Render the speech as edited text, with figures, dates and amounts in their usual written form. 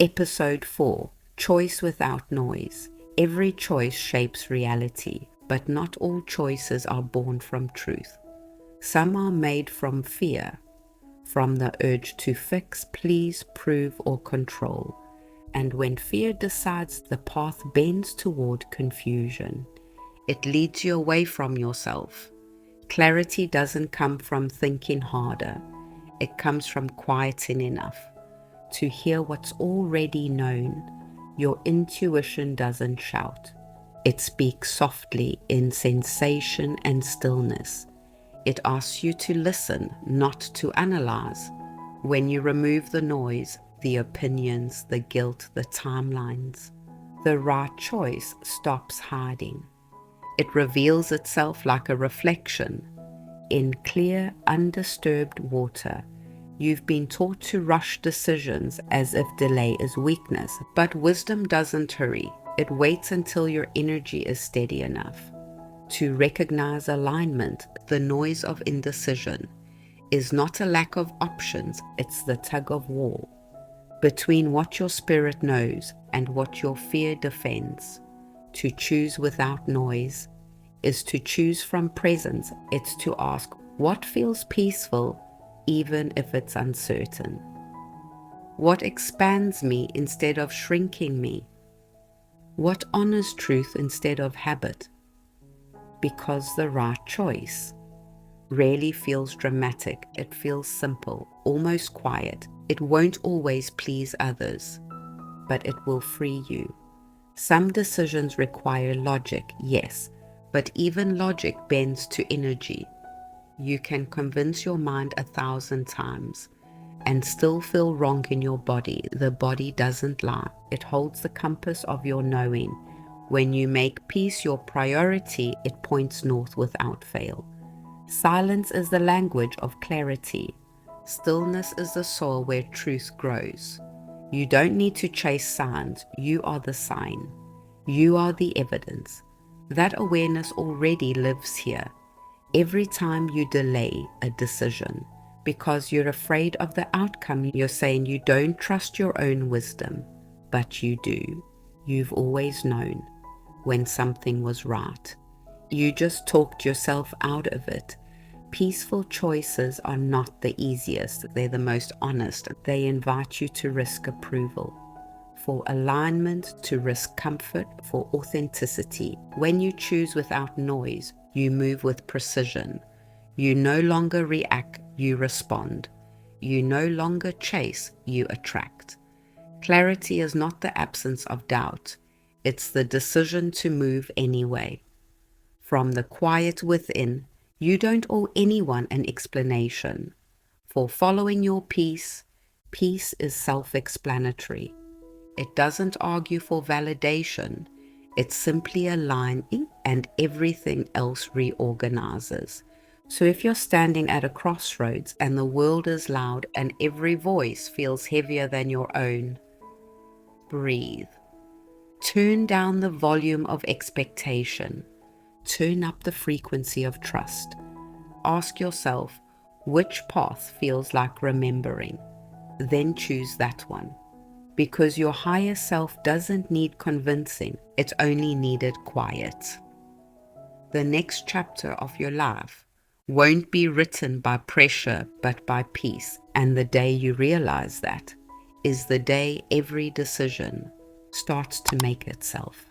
Episode 4: Choice Without Noise. Every choice shapes reality, but not all choices are born from truth. Some are made from fear, from the urge to fix, please, prove, or control. And when fear decides, the path bends toward confusion. It leads you away from yourself. Clarity doesn't come from thinking harder. It comes from quieting enough to hear what's already known. Your intuition doesn't shout. It speaks softly in sensation and stillness. It asks you to listen, not to analyze. When you remove the noise, the opinions, the guilt, the timelines, the right choice stops hiding. It reveals itself like a reflection in clear, undisturbed water. You've been taught to rush decisions as if delay is weakness, but wisdom doesn't hurry. It waits until your energy is steady enough to recognize alignment. The noise of indecision is not a lack of options, it's the tug of war between what your spirit knows and what your fear defends. To choose without noise is to choose from presence. It's to ask what feels peaceful, even if it's uncertain. What expands me instead of shrinking me? What honors truth instead of habit? Because the right choice rarely feels dramatic. It feels simple, almost quiet. It won't always please others, but it will free you. Some decisions require logic, yes, but even logic bends to energy. You can convince your mind 1,000 times and still feel wrong in your body. The body doesn't lie. It holds the compass of your knowing. When you make peace your priority, it points north without fail. Silence is the language of clarity. Stillness is the soil where truth grows. You don't need to chase signs. You are the sign. You are the evidence. That awareness already lives here. Every time you delay a decision because you're afraid of the outcome, you're saying you don't trust your own wisdom, but you do. You've always known when something was right. You just talked yourself out of it. Peaceful choices are not the easiest. They're the most honest. They invite you to risk approval, for alignment, to risk comfort, for authenticity. When you choose without noise, you move with precision. You no longer react, you respond. You no longer chase, you attract. Clarity is not the absence of doubt. It's the decision to move anyway. From the quiet within, you don't owe anyone an explanation. For following your peace, peace is self-explanatory. It doesn't argue for validation. It's simply aligning, and everything else reorganizes. So if you're standing at a crossroads and the world is loud and every voice feels heavier than your own, breathe. Turn down the volume of expectation. Turn up the frequency of trust. Ask yourself, which path feels like remembering? Then choose that one. Because your higher self doesn't need convincing, it's only needed quiet. The next chapter of your life won't be written by pressure, but by peace. And the day you realize that is the day every decision starts to make itself.